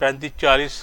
35-40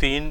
3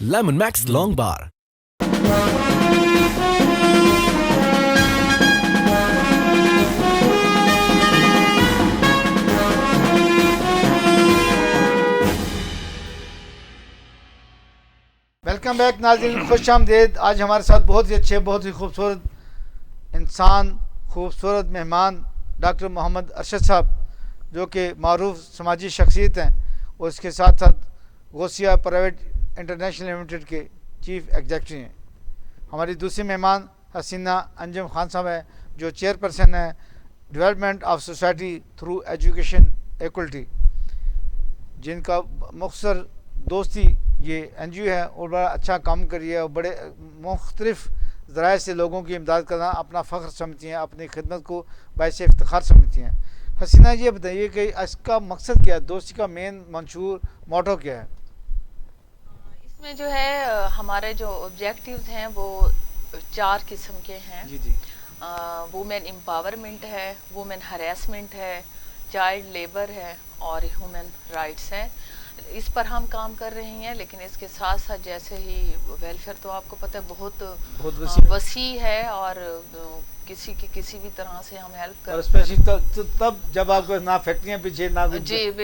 Lemon Max Long Bar. Welcome back ناظرین، خوش آمدید. آج ہمارے ساتھ بہت ہی اچھے، بہت ہی خوبصورت انسان، خوبصورت مہمان ڈاکٹر محمد ارشد صاحب، جو کہ معروف سماجی شخصیت ہیں اور اس کے ساتھ ساتھ غوثیہ پرائیویٹ انٹرنیشنل لمیٹڈ کے چیف ایگزیکٹو ہیں. ہماری دوسری مہمان حسینہ انجم خان صاحب ہیں، جو چیئر پرسن ہیں development of society through education equality, جن کا مختصر دوستی یہ این جی او ہے اور بڑا اچھا کام کری ہے اور بڑے مختلف ذرائع سے لوگوں کی امداد کرنا اپنا فخر سمجھتی ہیں، اپنی خدمت کو باعث افتخار سمجھتی ہیں. حسینہ یہ بتائیے کہ اس کا مقصد کیا ہے، دوستی کا مین منشور موٹو کیا ہے؟ اس میں جو ہے ہمارے جو آبجیکٹیوز ہیں وہ 4 قسم کے ہیں. جی وومن امپاورمنٹ ہے، وومن ہریسمنٹ ہے، چائلڈ لیبر ہے اور ہیومن رائٹس ہے. اس پر ہم کام کر رہے ہیں، لیکن اس کے ساتھ ساتھ جیسے ہی ویلفیئر تو آپ کو پتہ ہے بہت وسیع ہے اور کسی کی کسی بھی طرح سے ہم ہیلپ کر، اور اسپیشلی تب جب آپ کو نہ فیکٹریاں پیچھے نہ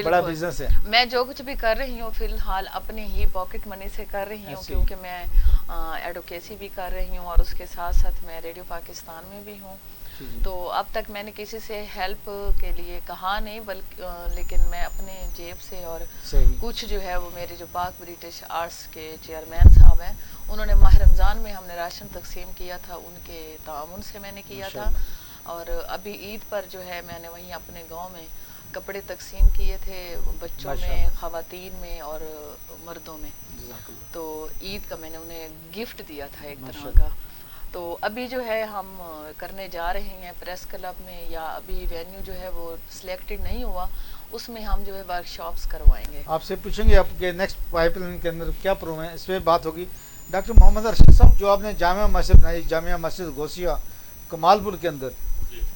بڑا بزنس ہے. میں جو کچھ بھی کر رہی ہوں فی الحال اپنے ہی پاکٹ منی سے کر رہی ہوں، کیونکہ میں ایڈوکیسی بھی کر رہی ہوں اور اس کے ساتھ ساتھ میں ریڈیو پاکستان میں بھی ہوں. تو اب تک میں نے کسی سے ہیلپ کے لیے کہا نہیں، بلکہ لیکن میں اپنے جیب سے اور کچھ جو ہے وہ میرے جو پاک برٹش آرٹس کے چیئرمین صاحب ہیں، انہوں نے ماہ رمضان میں ہم نے راشن تقسیم کیا تھا، ان کے تعاون سے میں نے کیا تھا. اور ابھی عید پر جو ہے میں نے وہیں اپنے گاؤں میں کپڑے تقسیم کیے تھے، بچوں میں، خواتین میں اور مردوں میں. تو عید کا میں نے انہیں گفٹ دیا تھا ایک طرح کا. تو ابھی جو ہے ہم کرنے جا رہے ہیں پریس کلب میں، یا ابھی وینیو جو ہے وہ سلیکٹڈ نہیں ہوا، اس میں ہم جو ہے ورک شاپس کروائیں گے. آپ سے پوچھیں گے آپ کے نیکسٹ پائپ لائن کے اندر کیا پروگرام ہے، اس پہ بات ہوگی. ڈاکٹر محمد ارشد صاحب، جو آپ نے جامعہ مسجد بنائی، جامعہ مسجد غوثیہ کمال پور کے اندر،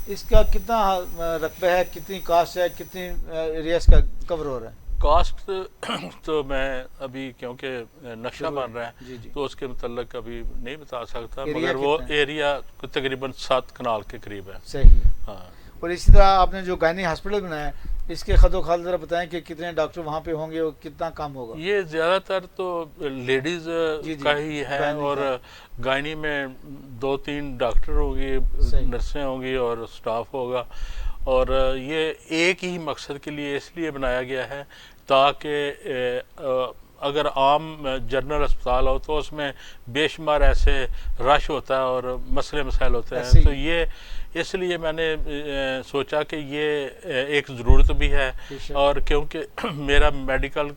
اس کا کتنا رقبہ ہے، کتنی کاسٹ ہے، کتنی ایریاز کا کور ہو رہا ہے؟ کاسٹ تو میں ابھی کیونکہ نقشہ بن رہا ہے تو اس کے متعلق ابھی نہیں بتا سکتا، مگر وہ ایریا تقریباً 7 کنال کے قریب ہے. صحیح. ہاں. اور اسی طرح آپ نے جو گائنی ہاسپٹل بنایا ہے، اس کے خد و خال ذرا بتائیں کہ کتنے ڈاکٹر وہاں پہ ہوں گے اور کتنا کام ہوگا؟ یہ زیادہ تر تو لیڈیز کا ہی ہے، اور گائنی میں 2-3 ڈاکٹر ہوں گے، نرسیں ہوں گی اور سٹاف ہوگا. اور یہ ایک ہی مقصد کے لیے اس لیے بنایا گیا ہے تاکہ اگر عام جنرل اسپتال ہو تو اس میں بے شمار ایسے رش ہوتا ہے اور مسئلے مسائل ہوتے ہیں. تو یہ اس لیے میں نے سوچا کہ یہ ایک ضرورت بھی ہے، اور کیونکہ میرا میڈیکل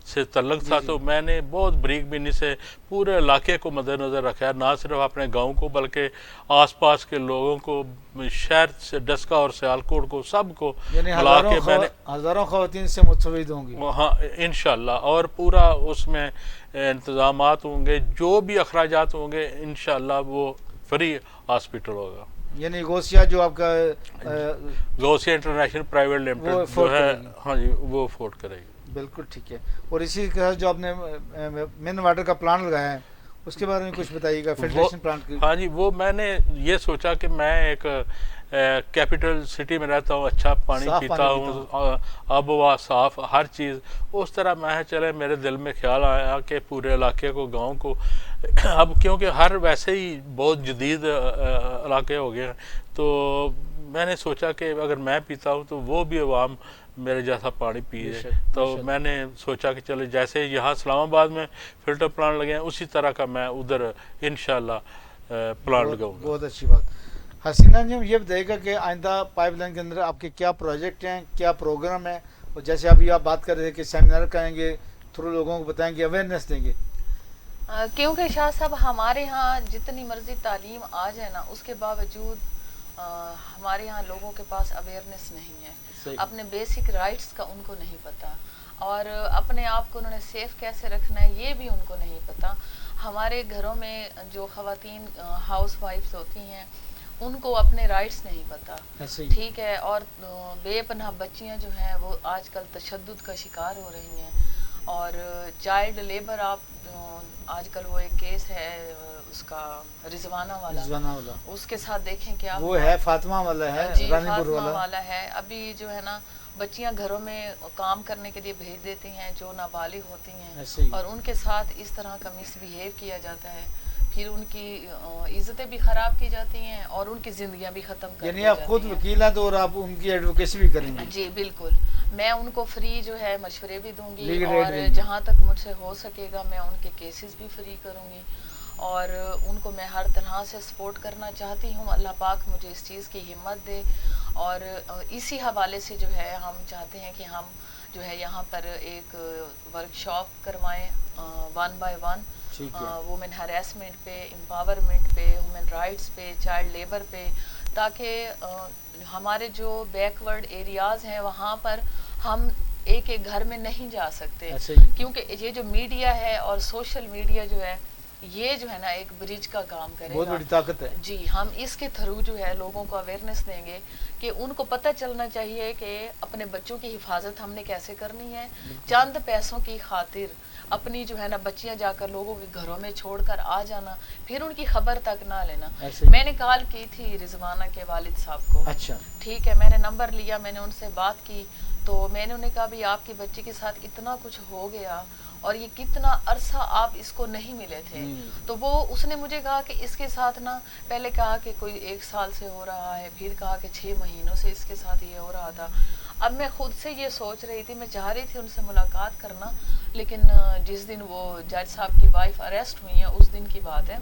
سے تعلق تھا تو میں نے بہت بریک بینی سے پورے علاقے کو مد نظر رکھا ہے، نہ صرف اپنے گاؤں کو بلکہ آس پاس کے لوگوں کو، شہر سے ڈسکا اور سیالکوٹ کو، سب کو ملا کے میں نے ہزاروں خواتین سے متفید ہوں گی. ہاں انشاءاللہ، اور پورا اس میں انتظامات ہوں گے، جو بھی اخراجات ہوں گے انشاءاللہ وہ فری ہاسپٹل ہوگا. یعنی غوثیہ جو آپ کا غوثیہ انٹرنیشنل پرائیویٹ لمیٹڈ جو ہے، ہاں جی، وہ افورڈ کرے گی. بالکل ٹھیک ہے. اور اسی کے ساتھ جو آپ نے مین واٹر کا پلانٹ لگایا ہے، اس کے بارے میں کچھ بتائیے گا، فلٹریشن پلانٹ کی. ہاں جی، وہ میں نے یہ سوچا کہ میں ایک کیپٹل سٹی میں رہتا ہوں، اچھا پانی پیتا ہوں، آب و ہوا صاف، ہر چیز اس طرح. میں چلے میرے دل میں خیال آیا کہ پورے علاقے کو، گاؤں کو، اب کیونکہ ہر ویسے ہی بہت جدید علاقے ہو گئے ہیں، تو میں نے سوچا کہ اگر میں پیتا ہوں تو وہ بھی عوام میرے جیسا پانی پیے. تو میں نے سوچا کہ چلے جیسے یہاں اسلام آباد میں فلٹر پلانٹ لگے ہیں، اسی طرح کا میں ادھر انشاءاللہ پلانٹ لگاؤں گا. بہت اچھی بات. حسینہ جی، یہ بتائیے گا کہ آئندہ پائپ لائن کے اندر آپ کے کیا پروجیکٹ ہیں، کیا پروگرام ہیں؟ اور جیسے ابھی آپ بات کر رہے ہیں کہ سیمینار کریں گے، تھرو لوگوں کو بتائیں گے، اویئرنیس دیں گے. کیونکہ شاہ صاحب ہمارے ہاں جتنی مرضی تعلیم آ جائے نا، اس کے باوجود ہمارے یہاں لوگوں کے پاس اویئرنیس نہیں ہے، اپنے بیسک رائٹس کا ان کو نہیں پتہ، اور اپنے آپ کو انہوں نے سیف کیسے رکھنا ہے یہ بھی ان کو نہیں پتہ. ہمارے گھروں میں جو خواتین ہاؤس وائفز ہوتی ہیں ان کو اپنے رائٹس نہیں پتہ، ٹھیک ہے. اور بے پناہ بچیاں جو ہیں وہ آج کل تشدد کا شکار ہو رہی ہیں، اور چائلڈ لیبر آپ آج کل وہ ایک کیس ہے اس کا رضوانہ والا، اس کے ساتھ دیکھیں کیا وہ ہے فاطمہ والا ہے، جی رانی پور فاطمہ والا ہے. ابھی جو ہے نا بچیاں گھروں میں کام کرنے کے لیے بھیج دیتی ہیں جو نابالغ ہوتی ہیں، اور ان کے ساتھ اس طرح کا مس بیہیو کیا جاتا ہے، پھر ان کی عزتیں بھی خراب کی جاتی ہیں اور ان کی زندگیاں بھی ختم کر دی جاتی ہیں. یعنی آپ خود وکیل ہیں تو اور آپ ان کی ایڈوکیسی بھی کریں گے؟ جی بالکل، میں ان کو فری جو ہے مشورے بھی دوں گی، اور جہاں تک مجھ سے ہو سکے گا میں ان کے کیسز بھی فری کروں گی، اور ان کو میں ہر طرح سے سپورٹ کرنا چاہتی ہوں. اللہ پاک مجھے اس چیز کی ہمت دے، اور اسی حوالے سے جو ہے ہم چاہتے ہیں کہ ہم جو ہے یہاں پر ایک ورکشاپ کروائیں 1 by 1 وومن ہریسمنٹ پہ، امپاورمنٹ پہ، ہیومن رائٹس پہ، چائلڈ لیبر پہ، تاکہ ہمارے جو بیکورڈ ایریاز ہیں وہاں پر ہم ایک ایک گھر میں نہیں جا سکتے، کیونکہ یہ جو میڈیا ہے اور سوشل میڈیا جو ہے یہ جو ہے نا ایک برج کا کام کرے گا، بہت بڑی طاقت ہے. جی ہم اس کے تھرو جو ہے لوگوں کو اویئرنیس دیں گے کہ ان کو پتہ چلنا چاہیے کہ اپنے بچوں کی حفاظت ہم نے کیسے کرنی ہے. چند پیسوں کی خاطر اپنی جو ہے نا بچیاں جا کر لوگوں کے گھروں میں چھوڑ کر آ جانا، پھر ان کی خبر تک نہ لینا. میں نے کال کی تھی رضوانہ کے والد صاحب کو، اچھا ٹھیک ہے، میں نے نمبر لیا، میں نے ان سے بات کی، تو میں نے انہیں کہا بھی آپ کی بچی کے ساتھ اتنا کچھ ہو گیا اور یہ کتنا عرصہ آپ اس کو نہیں ملے تھے. تو وہ اس نے مجھے کہا کہ اس کے ساتھ نا پہلے کہا کہ کوئی 1 سال سے ہو رہا ہے، پھر کہا کہ 6 مہینوں سے اس کے ساتھ یہ ہو رہا تھا. اب میں خود سے یہ سوچ رہی تھی، میں چاہ رہی تھی ان سے ملاقات کرنا، لیکن جس دن وہ جج صاحب کی وائف اریسٹ ہوئی ہیں اس دن کی بات ہے،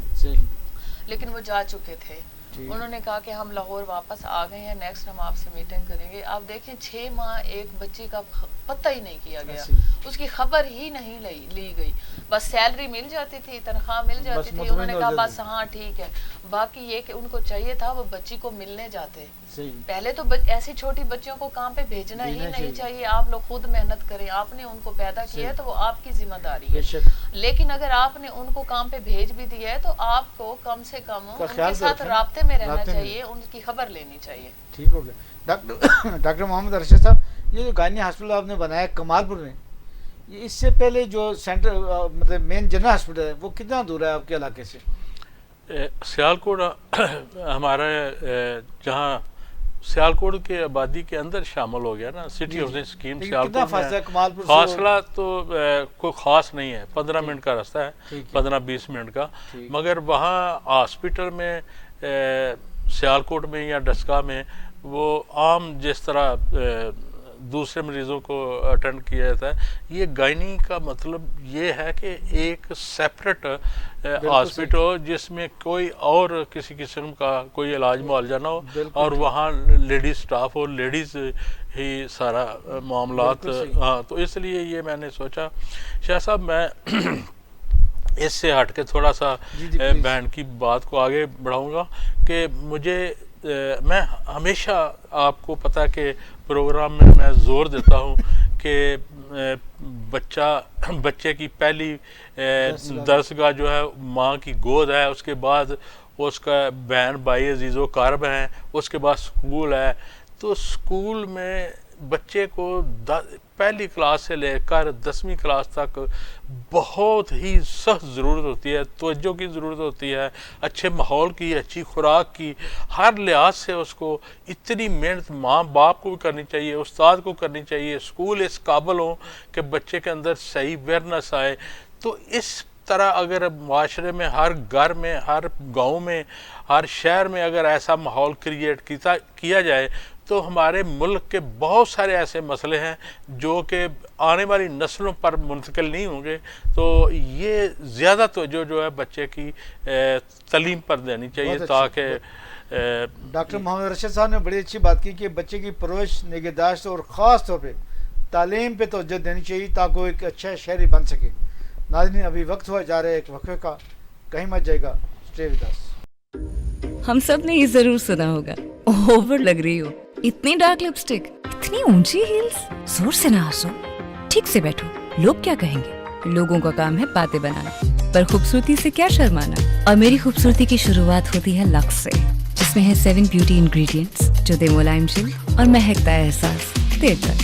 لیکن وہ جا چکے تھے. انہوں نے کہا کہ ہم لاہور واپس آ گئے ہیں، نیکسٹ ہم آپ سے میٹنگ کریں گے. آپ دیکھیں 6 ماہ ایک بچی کا پتہ ہی نہیں کیا گیا، اس کی خبر ہی نہیں لی گئی. بس سیلری مل جاتی تھی، تنخواہ مل جاتی تھی، انہوں نے کہا بس ہاں ٹھیک ہے. باقی یہ کہ ان کو چاہیے تھا وہ بچی کو ملنے جاتے. پہلے تو ایسی چھوٹی بچیوں کو کام پہ بھیجنا ہی نہیں چاہیے. آپ لوگ خود محنت کریں، آپ نے ان کو پیدا کیا ہے تو وہ آپ کی ذمہ داری ہے. لیکن اگر آپ نے ان کو کام پہ بھیج بھی دیا ہے تو آپ کو کم سے کم ان کے ساتھ رابطے میں رہنا چاہیے، ان کی خبر لینی چاہیے. ٹھیک ہو گیا. ڈاکٹر محمد ارشد صاحب، یہ جو گائنی ہاسپٹل آپ نے بنایا کمال پور میں، یہ اس سے پہلے جو سینٹر مطلب مین جنرل ہاسپٹل ہے وہ کتنا دور ہے آپ کے علاقے سے؟ سیالکوٹ ہمارا جہاں سیالکوٹ کے آبادی کے اندر شامل ہو گیا نا سٹی ہاؤسنگ اسکیم سیالکوٹ میں، فاصلہ تو کوئی خاص نہیں ہے، 15 منٹ کا راستہ ہے، 15-20 منٹ کا. مگر وہاں ہاسپٹل میں سیالکوٹ میں یا ڈسکا میں وہ عام جس طرح دوسرے مریضوں کو اٹینڈ کیا جاتا ہے، یہ گائنی کا مطلب یہ ہے کہ ایک سیپریٹ ہاسپٹل ہو جس میں کوئی اور کسی قسم کا کوئی علاج معالجہ نہ ہو، اور وہاں لیڈیز سٹاف ہو، لیڈیز ہی سارا معاملات. ہاں تو اس لیے یہ میں نے سوچا. شاہ صاحب میں اس سے ہٹ کے تھوڑا سا بہن کی بات کو آگے بڑھاؤں گا کہ میں ہمیشہ آپ کو پتہ کہ پروگرام میں زور دیتا ہوں کہ بچے کی پہلی درسگاہ جو ہے ماں کی گود ہے، اس کے بعد اس کا بہن بھائی عزیز و اقارب ہیں، اس کے بعد سکول ہے. تو سکول میں بچے کو پہلی کلاس سے لے کر 10ویں کلاس تک بہت ہی سخت ضرورت ہوتی ہے، توجہ کی ضرورت ہوتی ہے، اچھے ماحول کی، اچھی خوراک کی، ہر لحاظ سے اس کو اتنی محنت ماں باپ کو بھی کرنی چاہیے، استاد کو کرنی چاہیے، اسکول اس قابل ہوں کہ بچے کے اندر صحیح اویئرنیس آئے. تو اس طرح اگر معاشرے میں ہر گھر میں، ہر گاؤں میں، ہر شہر میں اگر ایسا ماحول کریٹ کیا جائے تو ہمارے ملک کے بہت سارے ایسے مسئلے ہیں جو کہ آنے والی نسلوں پر منتقل نہیں ہوں گے. تو یہ زیادہ توجہ جو ہے بچے کی تعلیم پر دینی چاہیے تاکہ ڈاکٹر محمد ارشد صاحب نے بڑی اچھی بات کی کہ بچے کی پرورش، نگہداشت اور خاص طور پہ تعلیم پہ توجہ دینی چاہیے تاکہ وہ ایک اچھا شہری بن سکے. ناظرین ابھی وقت ہوا جا رہا ہے ایک وقفے کا، کہیں مت جائے گا، اسٹے ود اس. ہم سب نے یہ ضرور سنا ہوگا، اوور لگ رہی ہو، اتنی ڈارک لپسٹک، اتنی اونچی ہیلز، زور سے نہ ہنسو، ٹھیک سے بیٹھو، لوگ کیا کہیں گے؟ لوگوں کا کام ہے باتیں بنانا، پر خوبصورتی سے کیا شرمانا. اور میری خوبصورتی کی شروعات ہوتی ہے لکس سے، جس میں ہے 7 بیوٹی انگریڈینٹس جو دے ملائم جلد اور مہکتا ہے احساس دیر تک.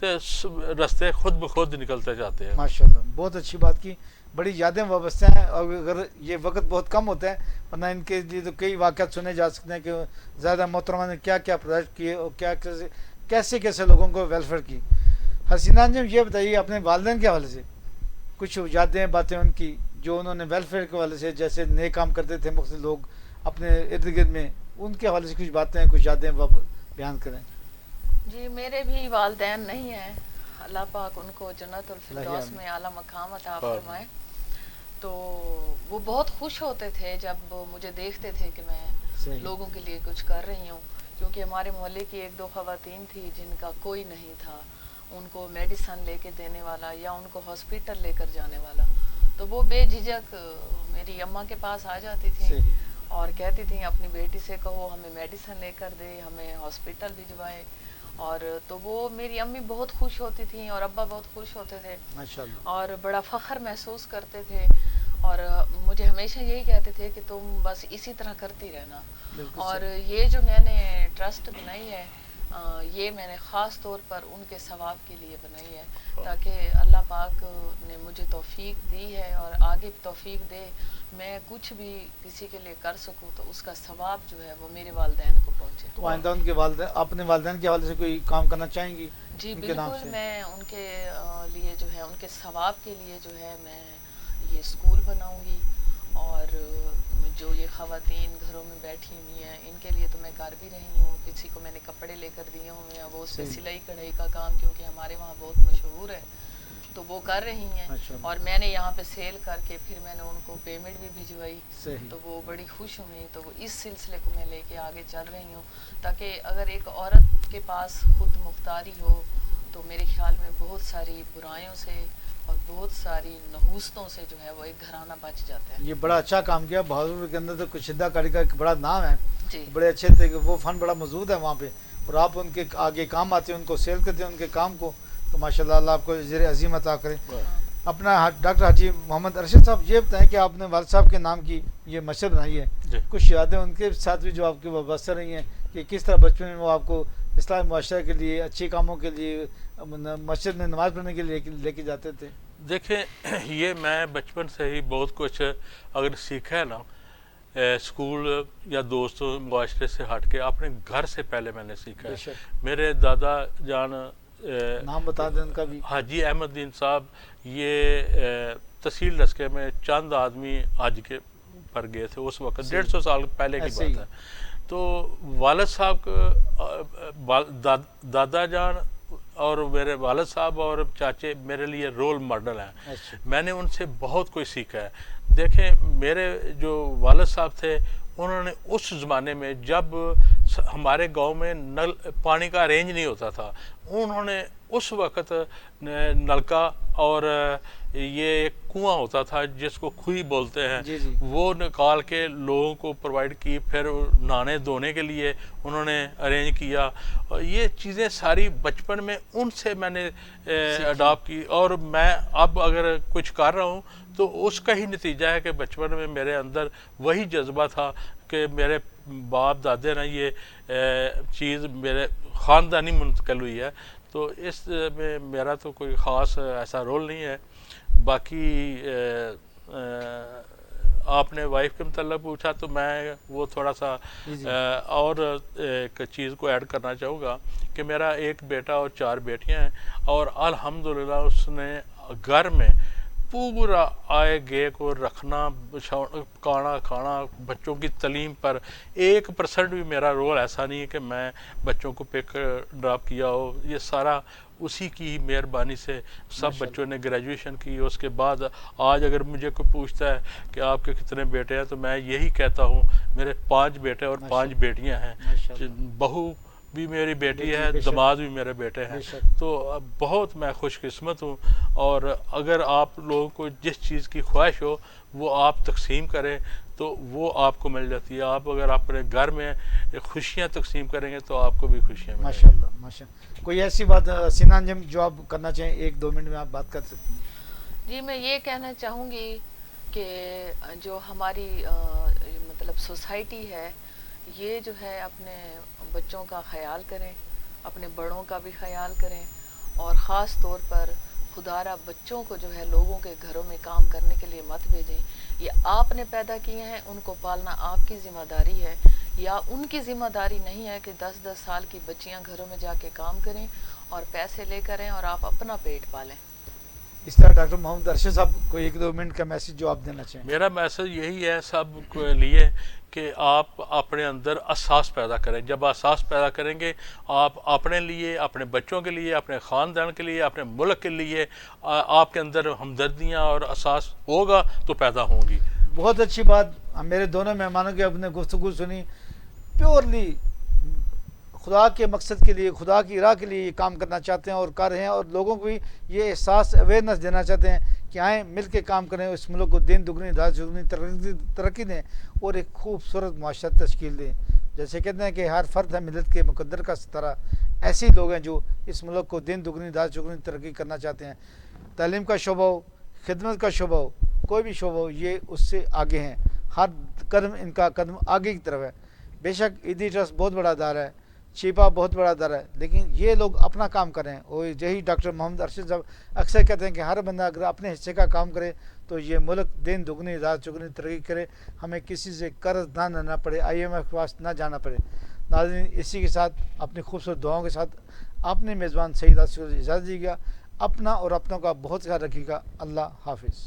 تو راستے خود بخود نکلتے جاتے ہیں. ماشاءاللہ بہت اچھی بات کی. بڑی یادیں وابستہ ہیں, اور اگر یہ وقت بہت کم ہوتا ہے ورنہ ان کے لیے تو کئی واقعات سنے جا سکتے ہیں کہ زیادہ محترمہ نے کیا کیا پروجیکٹ کیے اور کیا کیسے کیسے لوگوں کو ویلفیئر کی. حسینہ جی یہ بتائیے اپنے والدین کے حوالے سے کچھ یادیں باتیں ان کی جو انہوں نے ویلفیئر کے حوالے سے جیسے نئے کام کرتے تھے مختلف لوگ اپنے ارد گرد میں, ان کے حوالے سے کچھ باتیں کچھ یادیں بیان کریں. جی میرے بھی والدین نہیں ہیں, اللہ پاک ان کو جنت الفردوس میں اعلیٰ مقام عطا فرمائے. تو وہ بہت خوش ہوتے تھے جب مجھے دیکھتے تھے کہ میں لوگوں کے لیے کچھ کر رہی ہوں, کیونکہ ہمارے محلے کی ایک دو خواتین تھی جن کا کوئی نہیں تھا ان کو میڈیسن لے کے دینے والا یا ان کو ہاسپٹل لے کر جانے والا. تو وہ بے جھجک میری اماں کے پاس آ جاتی تھیں اور کہتی تھیں اپنی بیٹی سے کہو ہمیں میڈیسن لے کر دے, ہمیں ہاسپٹل بھجوائے. اور تو وہ میری امی بہت خوش ہوتی تھیں اور ابا بہت خوش ہوتے تھے اور بڑا فخر محسوس کرتے تھے, اور مجھے ہمیشہ یہی کہتے تھے کہ تم بس اسی طرح کرتی رہنا. اور یہ جو میں نے ٹرسٹ بنائی ہے یہ میں نے خاص طور پر ان کے ثواب کے لیے بنائی ہے, تاکہ اللہ پاک نے مجھے توفیق دی ہے اور آگے توفیق دے میں کچھ بھی کسی کے لیے کر سکوں تو اس کا ثواب جو ہے وہ میرے والدین کو پہنچے. تو آئندہ ان کے والدین اپنے والدین کے حوالے سے کوئی کام کرنا چاہیں گی؟ جی بالکل, میں ان کے لیے جو ہے ان کے ثواب کے لیے جو ہے میں یہ اسکول بناؤں گی, اور جو یہ خواتین گھروں میں بیٹھی ہوئی ہیں ان کے لیے تو میں کر بھی رہی ہوں. کسی کو میں نے کپڑے لے کر دیے ہوئے ہیں, وہ اس پہ سلائی کڑھائی کا کام کیونکہ ہمارے وہاں بہت مشہور ہے تو وہ کر رہی ہیں, اور میں نے یہاں پہ سیل کر کے پھر میں نے ان کو پیمنٹ بھی بھجوائی تو وہ بڑی خوش ہوئی. تو وہ اس سلسلے کو میں لے کے آگے چل رہی ہوں, تاکہ اگر ایک عورت کے پاس خود مختاری ہو تو میرے خیال میں بہت ساری برائیوں سے اور بہت ساری نحوستوں سے جو ہے وہ ایک گھرانہ بچ جاتا ہے. یہ بڑا اچھا کام کیا. بہادر کے اندر تو کشیدہ کاری کا ایک بڑا نام ہے جی, بڑے اچھے تھے, وہ فن بڑا موجود ہے وہاں پہ, اور آپ ان کے آگے کام آتے ہیں, ان کو سیل کرتے ہیں ان کے کام کو, تو ماشاءاللہ اللہ آپ کو زیر عظیم عطا کرے. اپنا ڈاکٹر حاجی محمد ارشد صاحب یہ بتائیں کہ آپ نے والد صاحب کے نام کی یہ مسجد بنائی ہے, کچھ یادیں ان کے ساتھ بھی جو آپ کی وابستہ رہی ہیں کہ کس طرح بچپن میں وہ آپ کو اسلامی معاشرہ کے لیے اچھے کاموں کے لیے مسجد میں نماز پڑھنے کے لیے لے کے جاتے تھے؟ دیکھیں یہ میں بچپن سے ہی بہت کچھ اگر سیکھا ہے نا اسکول یا دوستوں معاشرے سے ہٹ کے اپنے گھر سے پہلے میں نے سیکھا ہے. میرے دادا جان نام بتا دیں ان کا بھی, حاجی احمد دین صاحب, یہ تحصیل رسکے میں چند آدمی حج کے پر گئے تھے اس وقت 150 سال پہلے کی بات ہے. تو والد صاحب دادا جان اور میرے والد صاحب اور چاچے میرے لیے رول ماڈل ہیں. میں نے ان سے بہت کچھ سیکھا ہے. دیکھیں میرے جو والد صاحب تھے انہوں نے اس زمانے میں جب ہمارے گاؤں میں نل پانی کا ارینج نہیں ہوتا تھا, انہوں نے اس وقت نلکا اور یہ ایک کنواں ہوتا تھا جس کو کھوئی بولتے ہیں, وہ نکال کے لوگوں کو پرووائڈ کی, پھر نہانے دھونے کے لیے انہوں نے ارینج کیا. اور یہ چیزیں ساری بچپن میں ان سے میں نے اڈاپٹ کی, اور میں اب اگر کچھ کر رہا ہوں تو اس کا ہی نتیجہ ہے کہ بچپن میں میرے اندر وہی جذبہ تھا کہ میرے باپ دادے نے یہ چیز میرے خاندانی منتقل ہوئی ہے. تو اس میں میرا تو کوئی خاص ایسا رول نہیں ہے. باقی آپ نے وائف کے متعلق پوچھا تو میں وہ تھوڑا سا اور ایک چیز کو ایڈ کرنا چاہوں گا کہ میرا ایک بیٹا اور 4 بیٹیاں ہیں, اور الحمدللہ اس نے گھر میں پورا آئے گے کو رکھنا, کھانا بچوں کی تعلیم پر 1% بھی میرا رول ایسا نہیں ہے کہ میں بچوں کو پک ڈراپ کیا ہو. یہ سارا اسی کی مہربانی سے سب بچوں نے گریجویشن کی. اس کے بعد آج اگر مجھے کوئی پوچھتا ہے کہ آپ کے کتنے بیٹے ہیں تو میں یہی کہتا ہوں میرے 5 بیٹے اور 5 بیٹیاں ہیں. بہو بھی میری بیٹی ہے, داماد بھی میرے بیٹے ہیں. تو بہت میں خوش قسمت ہوں, اور اگر آپ لوگوں کو جس چیز کی خواہش ہو وہ آپ تقسیم کریں تو وہ آپ کو مل جاتی ہے. آپ اگر اپنے گھر میں خوشیاں تقسیم کریں گے تو آپ کو بھی خوشیاں ملیں گی. ماشاءاللہ ماشاءاللہ. کوئی ایسی بات سینان جی جو آپ کرنا چاہیں 1-2 منٹ میں آپ بات کر سکتی ہیں؟ جی میں یہ کہنا چاہوں گی کہ جو ہماری مطلب سوسائٹی ہے یہ جو ہے اپنے بچوں کا خیال کریں, اپنے بڑوں کا بھی خیال کریں, اور خاص طور پر خدارا بچوں کو جو ہے لوگوں کے گھروں میں کام کرنے کے لیے مت بھیجیں. یہ آپ نے پیدا کیے ہیں, ان کو پالنا آپ کی ذمہ داری ہے. یا ان کی ذمہ داری نہیں ہے کہ 10-10 سال کی بچیاں گھروں میں جا کے کام کریں اور پیسے لے کریں اور آپ اپنا پیٹ پالیں. اس طرح ڈاکٹر محمد ارشد صاحب کو 1-2 منٹ کا میسج جو آپ دینا چاہیں. میرا میسج یہی ہے سب کے لیے کہ آپ اپنے اندر احساس پیدا کریں. جب احساس پیدا کریں گے آپ اپنے لیے, اپنے بچوں کے لیے, اپنے خاندان کے لیے, اپنے ملک کے لیے آپ کے اندر ہمدردیاں اور احساس ہوگا تو پیدا ہوں گی. بہت اچھی بات. میرے دونوں مہمانوں کی اپنے گفتگو سنی, پیورلی خدا کے مقصد کے لیے, خدا کی راہ کے لیے یہ کام کرنا چاہتے ہیں اور کر رہے ہیں, اور لوگوں کو بھی یہ احساس اویئرنیس دینا چاہتے ہیں کہ آئیں مل کے کام کریں, اس ملک کو دین دگنی رات چگنی ترقی دیں اور ایک خوبصورت معاشرہ تشکیل دیں. جیسے کہتے ہیں کہ ہر فرد ہے ملت کے مقدر کا ستارہ, ایسے ہی لوگ ہیں جو اس ملک کو دین دگنی رات چگنی ترقی کرنا چاہتے ہیں. تعلیم کا شعبہ ہو, خدمت کا شعبہ ہو, کوئی بھی شعبہ ہو, یہ اس سے آگے ہیں. ہر قدم ان کا قدم آگے کی طرف ہے. بے شک ایدی ٹرسٹ بہت بڑا ادارہ ہے, چیپا بہت بڑا ادارہ ہے, لیکن یہ لوگ اپنا کام کریں. اور یہی ڈاکٹر محمد ارشد صاحب اکثر کہتے ہیں کہ ہر بندہ اگر اپنے حصے کا کام کرے تو یہ ملک دین دگنی رات چگنی ترقی کرے, ہمیں کسی سے قرض نہ لینا پڑے, IMF کے پاس نہ جانا پڑے. ناظرین, اسی کے ساتھ اپنی خوبصورت دعاؤں کے ساتھ اپنے میزبان سعید آصف کو اجازت دیجیے گا. اپنا اور اپنوں کا بہت خیال رکھیے گا. اللہ حافظ.